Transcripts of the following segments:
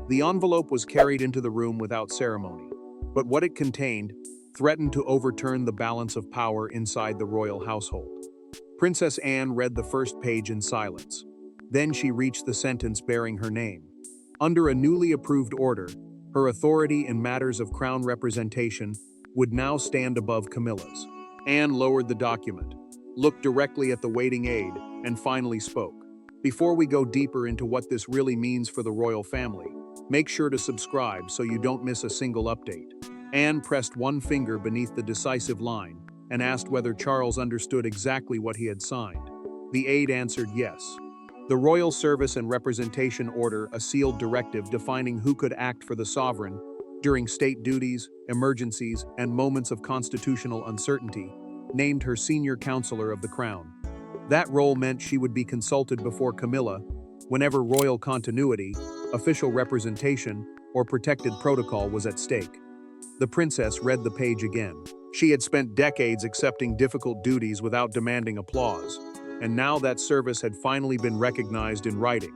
The envelope was carried into the room without ceremony, but what it contained threatened to overturn the balance of power inside the royal household. Princess Anne read the first page in silence. Then she reached the sentence bearing her name. Under a newly approved order, her authority in matters of crown representation would now stand above Camilla's. Anne lowered the document, looked directly at the waiting aide, and finally spoke. Before we go deeper into what this really means for the royal family, make sure to subscribe so you don't miss a single update. Anne pressed one finger beneath the decisive line and asked whether Charles understood exactly what he had signed. The aide answered yes. The Royal Service and Representation Order, a sealed directive defining who could act for the sovereign during state duties, emergencies, and moments of constitutional uncertainty, named her senior counselor of the crown. That role meant she would be consulted before Camilla whenever royal continuity, official representation, or protected protocol was at stake. The princess read the page again. She had spent decades accepting difficult duties without demanding applause, and now that service had finally been recognized in writing.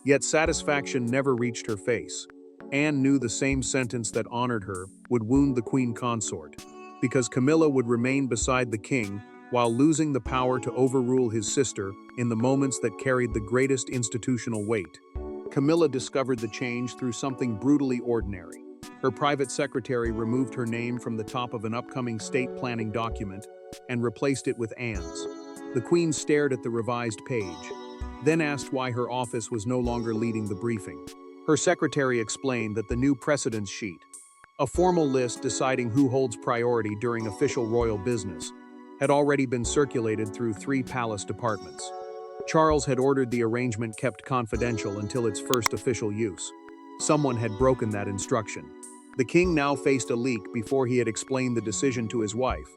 Yet satisfaction never reached her face. Anne knew the same sentence that honored her would wound the queen consort, because Camilla would remain beside the king while losing the power to overrule his sister in the moments that carried the greatest institutional weight. Camilla discovered the change through something brutally ordinary. Her private secretary removed her name from the top of an upcoming state planning document and replaced it with Anne's. The queen stared at the revised page, then asked why her office was no longer leading the briefing. Her secretary explained that the new precedence sheet, a formal list deciding who holds priority during official royal business, had already been circulated through 3 palace departments. Charles had ordered the arrangement kept confidential until its first official use. Someone had broken that instruction. The king now faced a leak before he had explained the decision to his wife,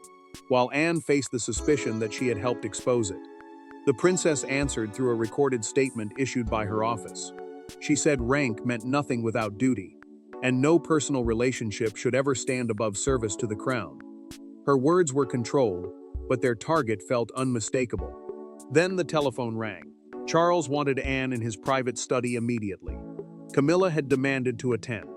while Anne faced the suspicion that she had helped expose it. The princess answered through a recorded statement issued by her office. She said rank meant nothing without duty, and no personal relationship should ever stand above service to the crown. Her words were controlled, but their target felt unmistakable. Then the telephone rang. Charles wanted Anne in his private study immediately. Camilla had demanded to attend.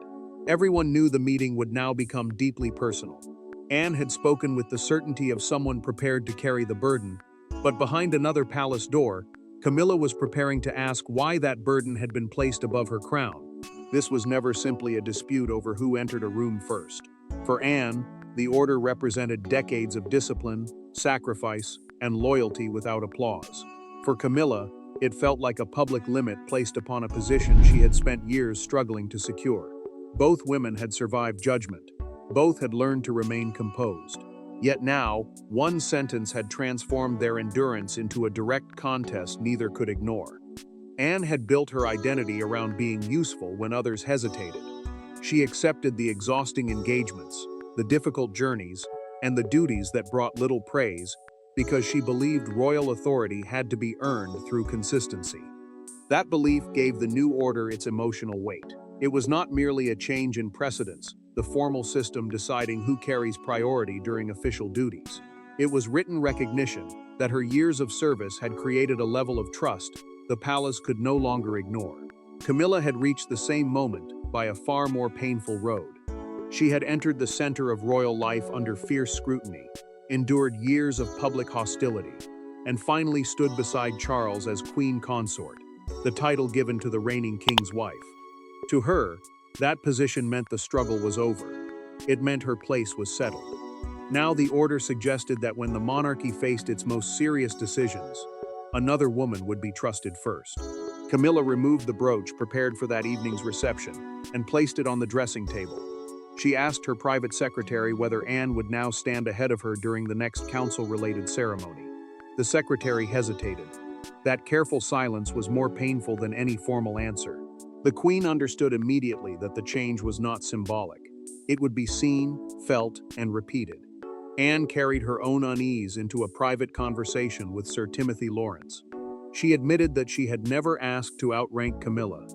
Everyone knew the meeting would now become deeply personal. Anne had spoken with the certainty of someone prepared to carry the burden, but behind another palace door, Camilla was preparing to ask why that burden had been placed above her crown. This was never simply a dispute over who entered a room first. For Anne, the order represented decades of discipline, sacrifice, and loyalty without applause. For Camilla, it felt like a public limit placed upon a position she had spent years struggling to secure. Both women had survived judgment. Both had learned to remain composed. Yet now, one sentence had transformed their endurance into a direct contest neither could ignore. Anne had built her identity around being useful when others hesitated. She accepted the exhausting engagements, the difficult journeys, and the duties that brought little praise because she believed royal authority had to be earned through consistency. That belief gave the new order its emotional weight. It was not merely a change in precedence, the formal system deciding who carries priority during official duties. It was written recognition that her years of service had created a level of trust the palace could no longer ignore. Camilla had reached the same moment by a far more painful road. She had entered the center of royal life under fierce scrutiny, endured years of public hostility, and finally stood beside Charles as queen consort, the title given to the reigning king's wife. To her, that position meant the struggle was over. It meant her place was settled. Now the order suggested that when the monarchy faced its most serious decisions, another woman would be trusted first. Camilla removed the brooch prepared for that evening's reception and placed it on the dressing table. She asked her private secretary whether Anne would now stand ahead of her during the next council-related ceremony. The secretary hesitated. That careful silence was more painful than any formal answer. The queen understood immediately that the change was not symbolic. It would be seen, felt, and repeated. Anne carried her own unease into a private conversation with Sir Timothy Lawrence. She admitted that she had never asked to outrank Camilla.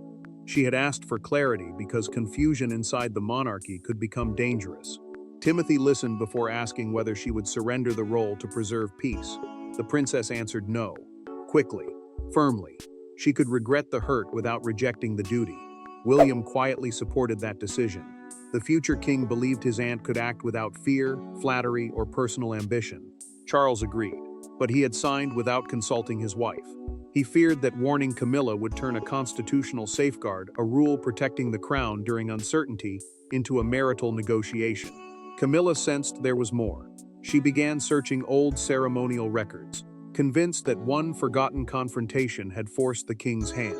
She had asked for clarity because confusion inside the monarchy could become dangerous. Timothy listened before asking whether she would surrender the role to preserve peace. The princess answered no, quickly, firmly. She could regret the hurt without rejecting the duty. William quietly supported that decision. The future king believed his aunt could act without fear, flattery, or personal ambition. Charles agreed, but he had signed without consulting his wife. He feared that warning Camilla would turn a constitutional safeguard, a rule protecting the crown during uncertainty, into a marital negotiation. Camilla sensed there was more. She began searching old ceremonial records, convinced that one forgotten confrontation had forced the king's hand.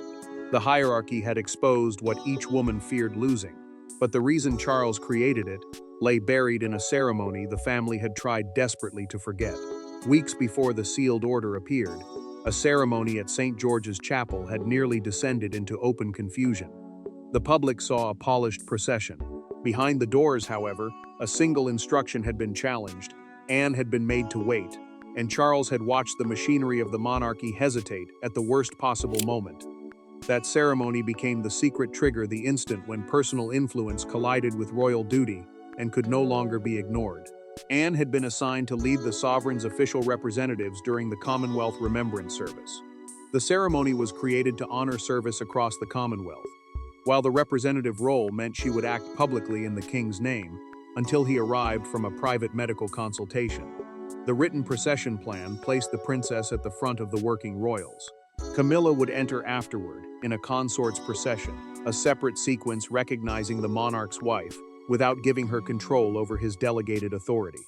The hierarchy had exposed what each woman feared losing, but the reason Charles created it lay buried in a ceremony the family had tried desperately to forget. Weeks before the sealed order appeared, a ceremony at St. George's Chapel had nearly descended into open confusion. The public saw a polished procession. Behind the doors, however, a single instruction had been challenged. Anne had been made to wait, and Charles had watched the machinery of the monarchy hesitate at the worst possible moment. That ceremony became the secret trigger the instant when personal influence collided with royal duty and could no longer be ignored. Anne had been assigned to lead the sovereign's official representatives during the Commonwealth Remembrance Service. The ceremony was created to honor service across the Commonwealth, while the representative role meant she would act publicly in the king's name until he arrived from a private medical consultation. The written procession plan placed the princess at the front of the working royals. Camilla would enter afterward, in a consort's procession, a separate sequence recognizing the monarch's wife, without giving her control over his delegated authority.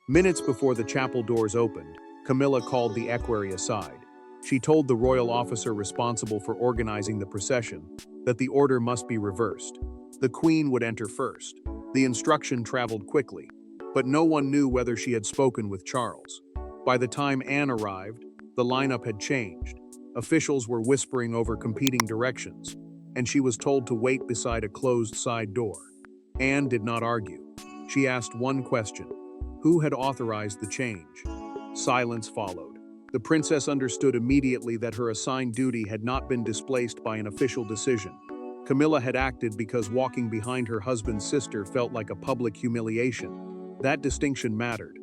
Minutes before the chapel doors opened, Camilla called the equerry aside. She told the royal officer responsible for organizing the procession that the order must be reversed. The queen would enter first. The instruction traveled quickly, but no one knew whether she had spoken with Charles. By the time Anne arrived, the lineup had changed. Officials were whispering over competing directions, and she was told to wait beside a closed side door. Anne did not argue. She asked one question: who had authorized the change? Silence followed. The princess understood immediately that her assigned duty had not been displaced by an official decision. Camilla had acted because walking behind her husband's sister felt like a public humiliation. That distinction mattered.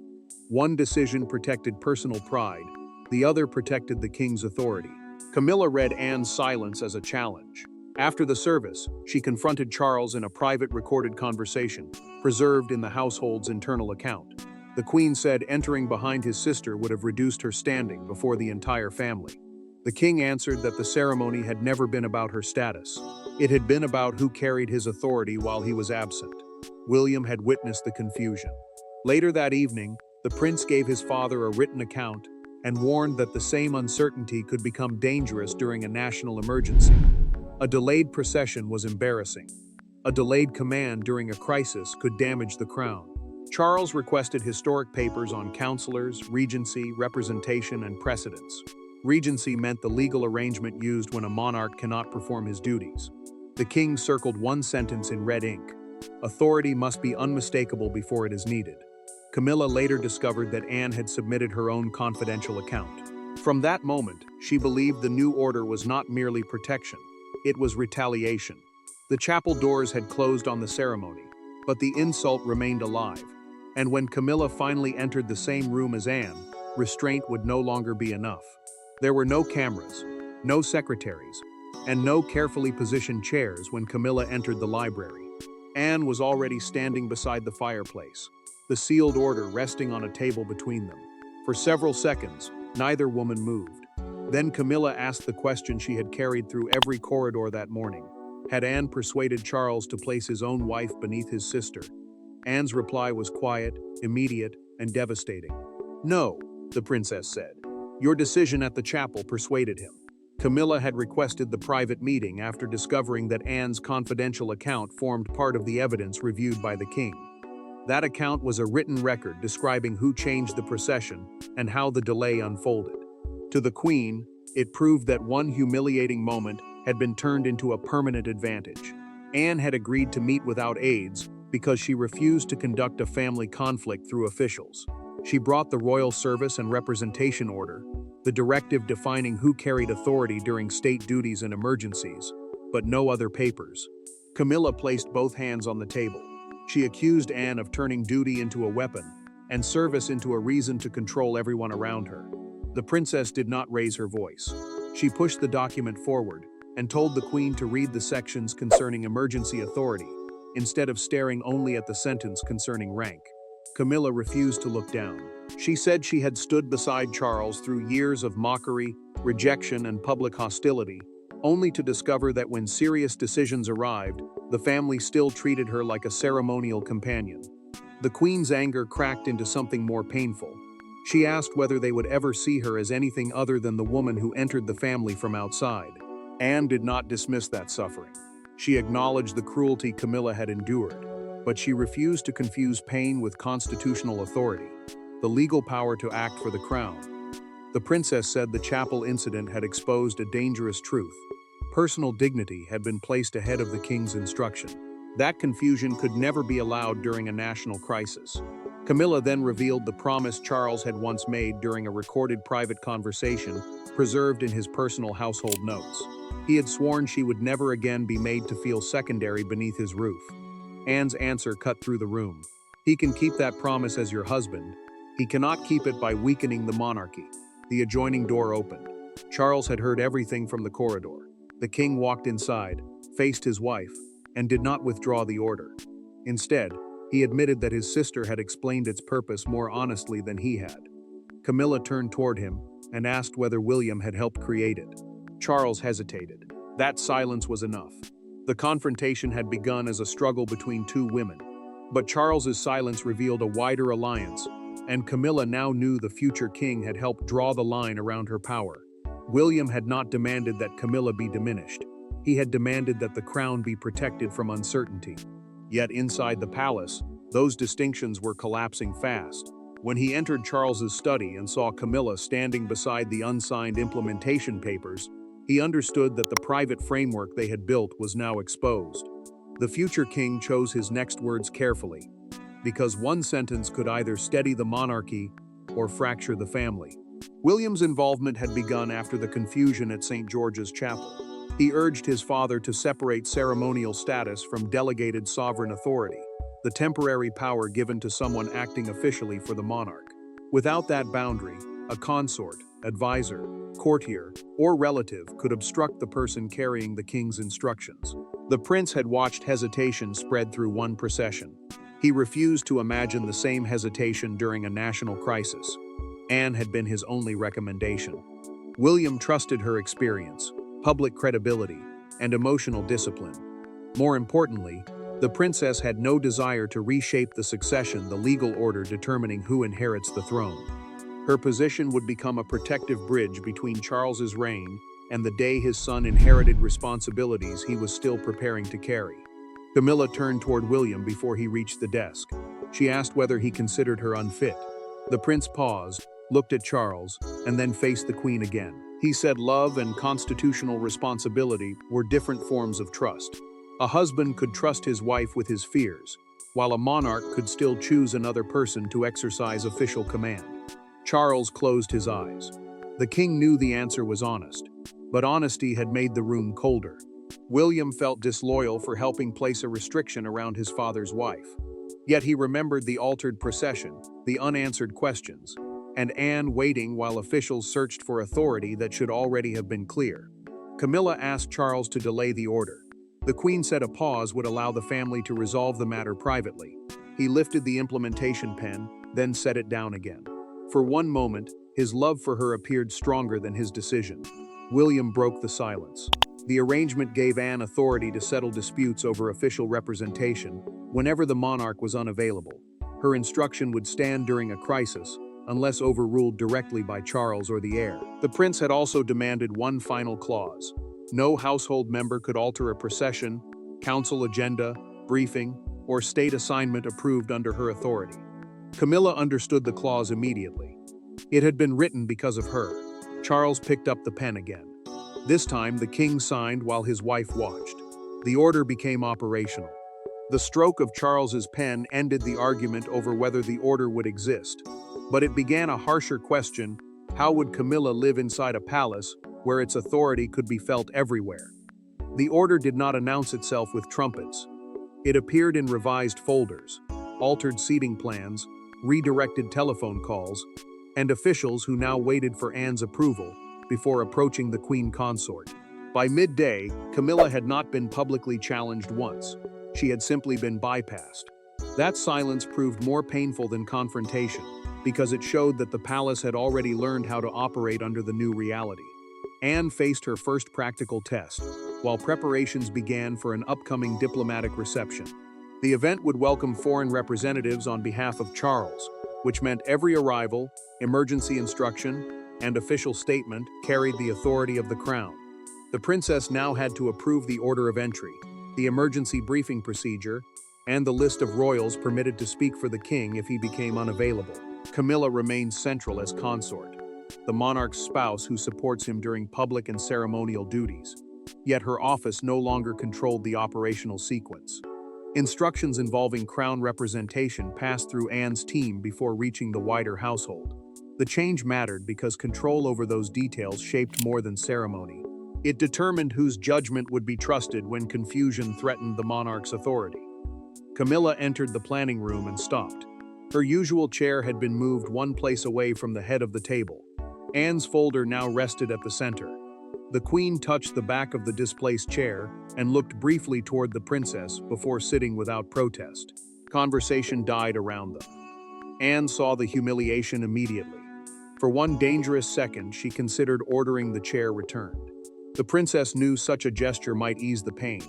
One decision protected personal pride, the other protected the king's authority. Camilla read Anne's silence as a challenge. After the service, she confronted Charles in a private recorded conversation, preserved in the household's internal account. The queen said entering behind his sister would have reduced her standing before the entire family. The king answered that the ceremony had never been about her status. It had been about who carried his authority while he was absent. William had witnessed the confusion. Later that evening, the prince gave his father a written account and warned that the same uncertainty could become dangerous during a national emergency. A delayed procession was embarrassing. A delayed command during a crisis could damage the crown. Charles requested historic papers on counselors, regency, representation, and precedence. Regency meant the legal arrangement used when a monarch cannot perform his duties. The king circled one sentence in red ink: authority must be unmistakable before it is needed. Camilla later discovered that Anne had submitted her own confidential account. From that moment, she believed the new order was not merely protection, it was retaliation. The chapel doors had closed on the ceremony, but the insult remained alive. And when Camilla finally entered the same room as Anne, restraint would no longer be enough. There were no cameras, no secretaries, and no carefully positioned chairs when Camilla entered the library. Anne was already standing beside the fireplace, the sealed order resting on a table between them. For several seconds, neither woman moved. Then Camilla asked the question she had carried through every corridor that morning. Had Anne persuaded Charles to place his own wife beneath his sister? Anne's reply was quiet, immediate, and devastating. No, the princess said. Your decision at the chapel persuaded him. Camilla had requested the private meeting after discovering that Anne's confidential account formed part of the evidence reviewed by the king. That account was a written record describing who changed the procession and how the delay unfolded. To the queen, it proved that one humiliating moment had been turned into a permanent advantage. Anne had agreed to meet without aides because she refused to conduct a family conflict through officials. She brought the royal service and representation order, the directive defining who carried authority during state duties and emergencies, but no other papers. Camilla placed both hands on the table. She accused Anne of turning duty into a weapon and service into a reason to control everyone around her. The princess did not raise her voice. She pushed the document forward and told the queen to read the sections concerning emergency authority, instead of staring only at the sentence concerning rank. Camilla refused to look down. She said she had stood beside Charles through years of mockery, rejection, and public hostility, only to discover that when serious decisions arrived, the family still treated her like a ceremonial companion. The queen's anger cracked into something more painful. She asked whether they would ever see her as anything other than the woman who entered the family from outside. Anne did not dismiss that suffering. She acknowledged the cruelty Camilla had endured, but she refused to confuse pain with constitutional authority, the legal power to act for the crown. The princess said the chapel incident had exposed a dangerous truth. Personal dignity had been placed ahead of the king's instruction. That confusion could never be allowed during a national crisis. Camilla then revealed the promise Charles had once made during a recorded private conversation preserved in his personal household notes. He had sworn she would never again be made to feel secondary beneath his roof. Anne's answer cut through the room. He can keep that promise as your husband. He cannot keep it by weakening the monarchy. The adjoining door opened. Charles had heard everything from the corridor. The king walked inside, faced his wife, and did not withdraw the order. Instead, he admitted that his sister had explained its purpose more honestly than he had. Camilla turned toward him and asked whether William had helped create it. Charles hesitated. That silence was enough. The confrontation had begun as a struggle between two women. But Charles's silence revealed a wider alliance, and Camilla now knew the future king had helped draw the line around her power. William had not demanded that Camilla be diminished. He had demanded that the crown be protected from uncertainty. Yet inside the palace, those distinctions were collapsing fast. When he entered Charles's study and saw Camilla standing beside the unsigned implementation papers, he understood that the private framework they had built was now exposed. The future king chose his next words carefully, because one sentence could either steady the monarchy or fracture the family. William's involvement had begun after the confusion at St. George's Chapel. He urged his father to separate ceremonial status from delegated sovereign authority, the temporary power given to someone acting officially for the monarch. Without that boundary, a consort, advisor, courtier, or relative could obstruct the person carrying the king's instructions. The prince had watched hesitation spread through one procession. He refused to imagine the same hesitation during a national crisis. Anne had been his only recommendation. William trusted her experience, public credibility, and emotional discipline. More importantly, the princess had no desire to reshape the succession, the legal order determining who inherits the throne. Her position would become a protective bridge between Charles's reign and the day his son inherited responsibilities he was still preparing to carry. Camilla turned toward William before he reached the desk. She asked whether he considered her unfit. The prince paused, looked at Charles, and then faced the queen again. He said love and constitutional responsibility were different forms of trust. A husband could trust his wife with his fears, while a monarch could still choose another person to exercise official command. Charles closed his eyes. The king knew the answer was honest, but honesty had made the room colder. William felt disloyal for helping place a restriction around his father's wife. Yet he remembered the altered procession, the unanswered questions, and Anne waiting while officials searched for authority that should already have been clear. Camilla asked Charles to delay the order. The queen said a pause would allow the family to resolve the matter privately. He lifted the implementation pen, then set it down again. For one moment, his love for her appeared stronger than his decision. William broke the silence. The arrangement gave Anne authority to settle disputes over official representation whenever the monarch was unavailable. Her instruction would stand during a crisis, unless overruled directly by Charles or the heir. The prince had also demanded one final clause. No household member could alter a procession, council agenda, briefing, or state assignment approved under her authority. Camilla understood the clause immediately. It had been written because of her. Charles picked up the pen again. This time, the king signed while his wife watched. The order became operational. The stroke of Charles's pen ended the argument over whether the order would exist. But it began a harsher question: how would Camilla live inside a palace where its authority could be felt everywhere? The order did not announce itself with trumpets. It appeared in revised folders, altered seating plans, redirected telephone calls, and officials who now waited for Anne's approval before approaching the queen consort. By midday, Camilla had not been publicly challenged once. She had simply been bypassed. That silence proved more painful than confrontation, because it showed that the palace had already learned how to operate under the new reality. Anne faced her first practical test, while preparations began for an upcoming diplomatic reception. The event would welcome foreign representatives on behalf of Charles, which meant every arrival, emergency instruction, and official statement carried the authority of the crown. The princess now had to approve the order of entry, the emergency briefing procedure, and the list of royals permitted to speak for the king if he became unavailable. Camilla remained central as consort, the monarch's spouse who supports him during public and ceremonial duties. Yet her office no longer controlled the operational sequence. Instructions involving crown representation passed through Anne's team before reaching the wider household. The change mattered because control over those details shaped more than ceremony. It determined whose judgment would be trusted when confusion threatened the monarch's authority. Camilla entered the planning room and stopped. Her usual chair had been moved one place away from the head of the table. Anne's folder now rested at the center. The queen touched the back of the displaced chair and looked briefly toward the princess before sitting without protest. Conversation died around them. Anne saw the humiliation immediately. For one dangerous second, she considered ordering the chair returned. The princess knew such a gesture might ease the pain,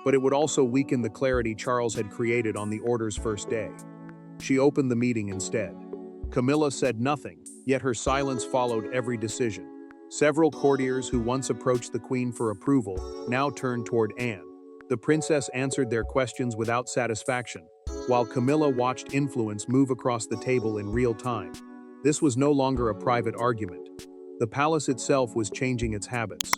but it would also weaken the clarity Charles had created on the order's first day. She opened the meeting instead. Camilla said nothing, yet her silence followed every decision. Several courtiers who once approached the queen for approval now turned toward Anne. The princess answered their questions without satisfaction, while Camilla watched influence move across the table in real time. This was no longer a private argument. The palace itself was changing its habits.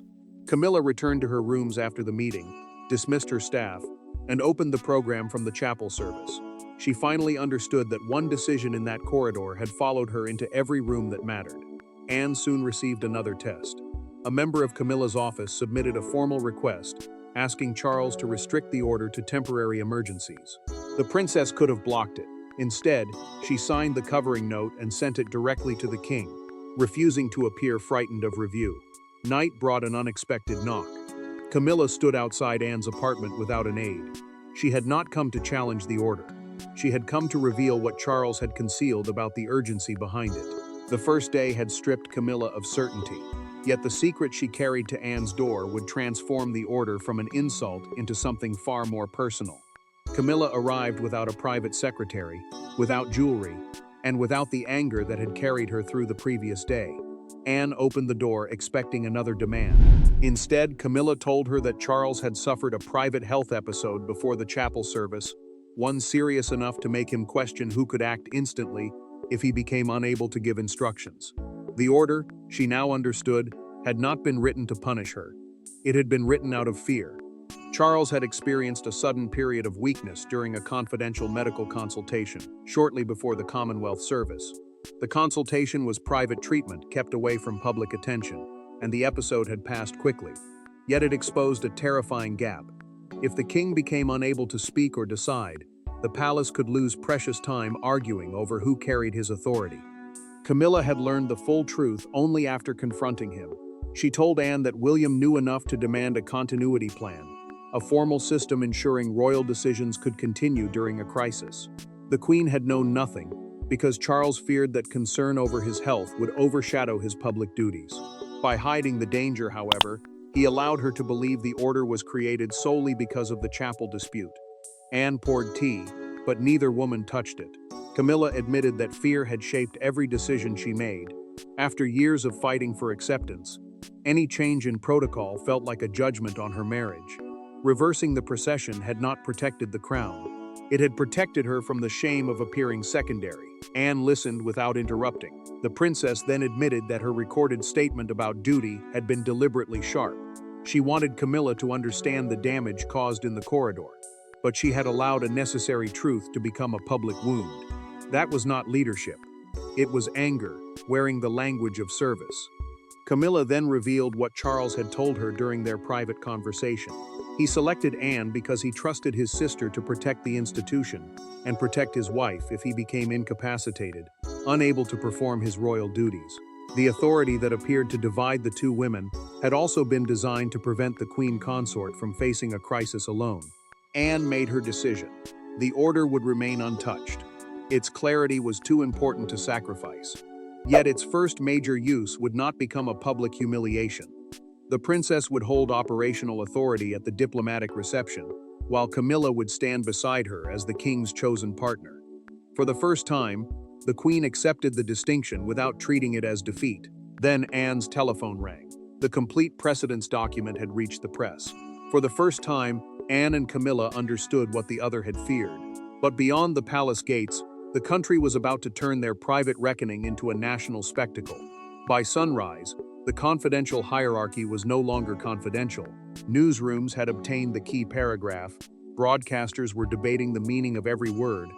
Camilla returned to her rooms after the meeting, dismissed her staff, and opened the program from the chapel service. She finally understood that one decision in that corridor had followed her into every room that mattered. Anne soon received another test. A member of Camilla's office submitted a formal request, asking Charles to restrict the order to temporary emergencies. The princess could have blocked it. Instead, she signed the covering note and sent it directly to the king, refusing to appear frightened of review. Night brought an unexpected knock. Camilla stood outside Anne's apartment without an aide. She had not come to challenge the order. She had come to reveal what Charles had concealed about the urgency behind it. The first day had stripped Camilla of certainty, yet the secret she carried to Anne's door would transform the order from an insult into something far more personal. Camilla arrived without a private secretary, without jewelry, and without the anger that had carried her through the previous day. Anne opened the door expecting another demand. Instead, Camilla told her that Charles had suffered a private health episode before the chapel service, one serious enough to make him question who could act instantly if he became unable to give instructions. The order, she now understood, had not been written to punish her. It had been written out of fear. Charles had experienced a sudden period of weakness during a confidential medical consultation, shortly before the Commonwealth service. The consultation was private treatment kept away from public attention, and the episode had passed quickly. Yet it exposed a terrifying gap. If the king became unable to speak or decide, the palace could lose precious time arguing over who carried his authority. Camilla had learned the full truth only after confronting him. She told Anne that William knew enough to demand a continuity plan, a formal system ensuring royal decisions could continue during a crisis. The queen had known nothing, because Charles feared that concern over his health would overshadow his public duties. By hiding the danger, however, he allowed her to believe the order was created solely because of the chapel dispute. Anne poured tea, but neither woman touched it. Camilla admitted that fear had shaped every decision she made. After years of fighting for acceptance, any change in protocol felt like a judgment on her marriage. Reversing the procession had not protected the crown. It had protected her from the shame of appearing secondary. Anne listened without interrupting. The princess then admitted that her recorded statement about duty had been deliberately sharp. She wanted Camilla to understand the damage caused in the corridor, but she had allowed a necessary truth to become a public wound. That was not leadership. It was anger, wearing the language of service. Camilla then revealed what Charles had told her during their private conversation. He selected Anne because he trusted his sister to protect the institution and protect his wife if he became incapacitated, unable to perform his royal duties. The authority that appeared to divide the two women had also been designed to prevent the queen consort from facing a crisis alone. Anne made her decision. The order would remain untouched. Its clarity was too important to sacrifice. Yet its first major use would not become a public humiliation. The princess would hold operational authority at the diplomatic reception, while Camilla would stand beside her as the king's chosen partner. For the first time, the queen accepted the distinction without treating it as defeat. Then Anne's telephone rang. The complete precedence document had reached the press. For the first time, Anne and Camilla understood what the other had feared. But beyond the palace gates, the country was about to turn their private reckoning into a national spectacle. By sunrise, the confidential hierarchy was no longer confidential. Newsrooms had obtained the key paragraph, broadcasters were debating the meaning of every word,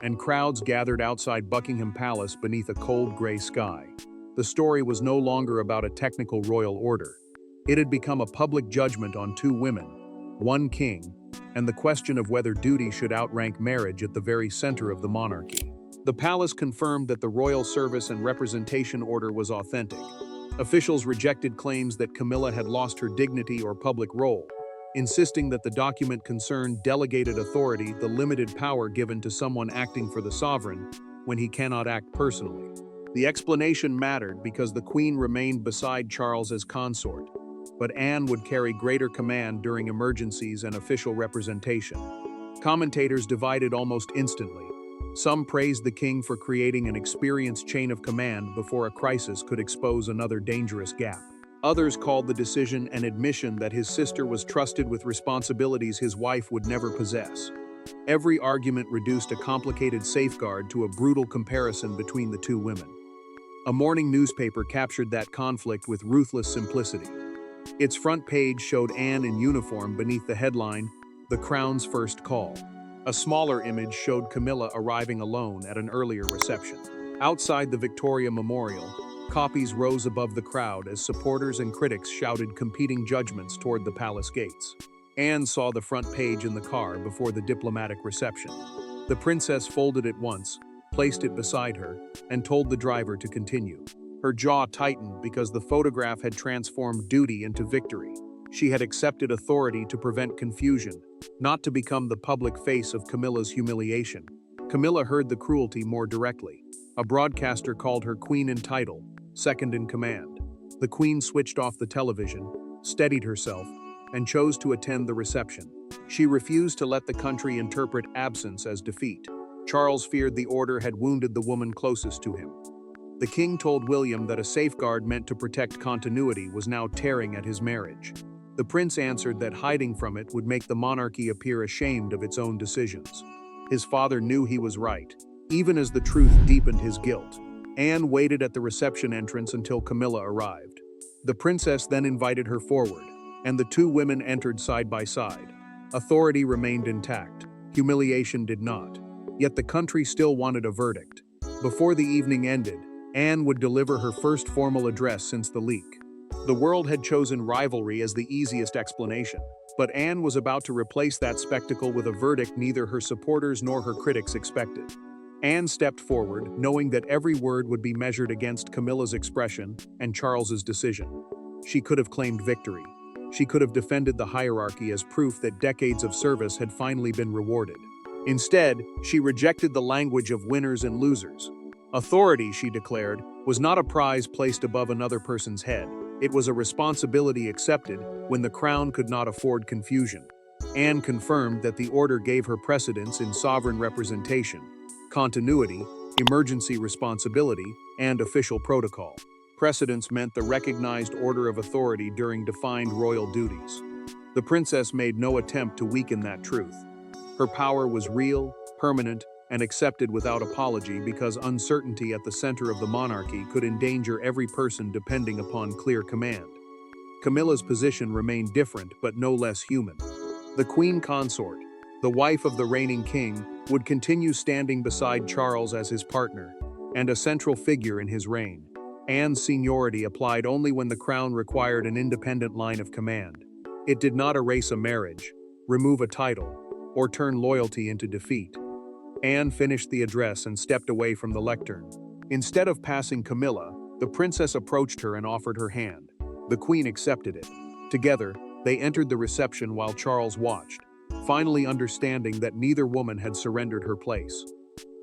and crowds gathered outside Buckingham Palace beneath a cold gray sky. The story was no longer about a technical royal order. It had become a public judgment on two women, one king, and the question of whether duty should outrank marriage at the very center of the monarchy. The palace confirmed that the royal service and representation order was authentic. Officials rejected claims that Camilla had lost her dignity or public role, insisting that the document concerned delegated authority, the limited power given to someone acting for the sovereign when he cannot act personally. The explanation mattered because the Queen remained beside Charles as consort, but Anne would carry greater command during emergencies and official representation. Commentators divided almost instantly. Some praised the king for creating an experienced chain of command before a crisis could expose another dangerous gap. Others called the decision an admission that his sister was trusted with responsibilities his wife would never possess. Every argument reduced a complicated safeguard to a brutal comparison between the two women. A morning newspaper captured that conflict with ruthless simplicity. Its front page showed Anne in uniform beneath the headline, "The Crown's First Call." A smaller image showed Camilla arriving alone at an earlier reception. Outside the Victoria Memorial, copies rose above the crowd as supporters and critics shouted competing judgments toward the palace gates. Anne saw the front page in the car before the diplomatic reception. The princess folded it once, placed it beside her, and told the driver to continue. Her jaw tightened because the photograph had transformed duty into victory. She had accepted authority to prevent confusion, not to become the public face of Camilla's humiliation. Camilla heard the cruelty more directly. A broadcaster called her queen in title, second in command. The queen switched off the television, steadied herself, and chose to attend the reception. She refused to let the country interpret absence as defeat. Charles feared the order had wounded the woman closest to him. The king told William that a safeguard meant to protect continuity was now tearing at his marriage. The prince answered that hiding from it would make the monarchy appear ashamed of its own decisions. His father knew he was right, even as the truth deepened his guilt. Anne waited at the reception entrance until Camilla arrived. The princess then invited her forward, and the two women entered side by side. Authority remained intact. Humiliation did not. Yet the country still wanted a verdict. Before the evening ended, Anne would deliver her first formal address since the leak. The world had chosen rivalry as the easiest explanation, but Anne was about to replace that spectacle with a verdict neither her supporters nor her critics expected. Anne stepped forward, knowing that every word would be measured against Camilla's expression and Charles's decision. She could have claimed victory. She could have defended the hierarchy as proof that decades of service had finally been rewarded. Instead, she rejected the language of winners and losers. Authority, she declared, was not a prize placed above another person's head. It was a responsibility accepted when the crown could not afford confusion. Anne confirmed that the order gave her precedence in sovereign representation, continuity, emergency responsibility, and official protocol. Precedence meant the recognized order of authority during defined royal duties. The princess made no attempt to weaken that truth. Her power was real, permanent, and accepted without apology because uncertainty at the center of the monarchy could endanger every person depending upon clear command. Camilla's position remained different but no less human. The queen consort, the wife of the reigning king, would continue standing beside Charles as his partner and a central figure in his reign. Anne's seniority applied only when the crown required an independent line of command. It did not erase a marriage, remove a title, or turn loyalty into defeat. Anne finished the address and stepped away from the lectern. Instead of passing Camilla, the princess approached her and offered her hand. The Queen accepted it. Together, they entered the reception while Charles watched, finally understanding that neither woman had surrendered her place.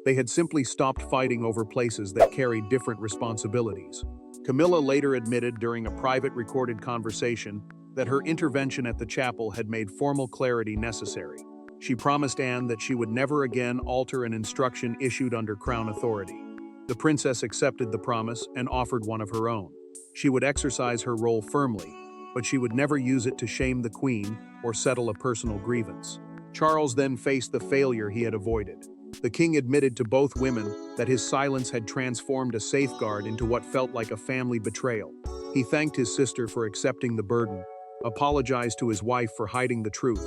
They had simply stopped fighting over places that carried different responsibilities. Camilla later admitted during a private recorded conversation that her intervention at the chapel had made formal clarity necessary. She promised Anne that she would never again alter an instruction issued under Crown authority. The princess accepted the promise and offered one of her own. She would exercise her role firmly, but she would never use it to shame the Queen or settle a personal grievance. Charles then faced the failure he had avoided. The king admitted to both women that his silence had transformed a safeguard into what felt like a family betrayal. He thanked his sister for accepting the burden, apologized to his wife for hiding the truth,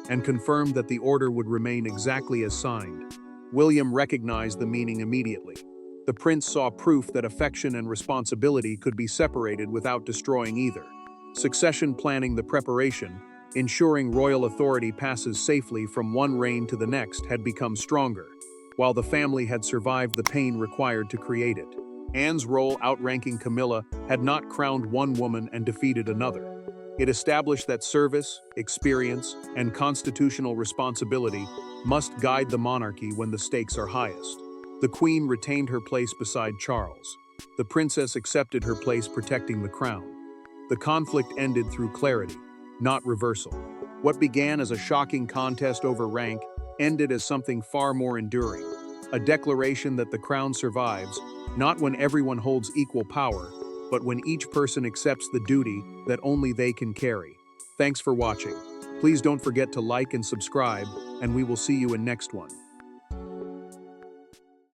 and confirmed that the order would remain exactly as signed. William recognized the meaning immediately. The prince saw proof that affection and responsibility could be separated without destroying either. Succession planning, the preparation, ensuring royal authority passes safely from one reign to the next, had become stronger, while the family had survived the pain required to create it. Anne's role, outranking Camilla, had not crowned one woman and defeated another. It established that service, experience, and constitutional responsibility must guide the monarchy when the stakes are highest. The Queen retained her place beside Charles. The princess accepted her place protecting the crown. The conflict ended through clarity, not reversal. What began as a shocking contest over rank ended as something far more enduring, a declaration that the crown survives, not when everyone holds equal power, but when each person accepts the duty that only they can carry. Thanks for watching. Please don't forget to like and subscribe, and we will see you in next one.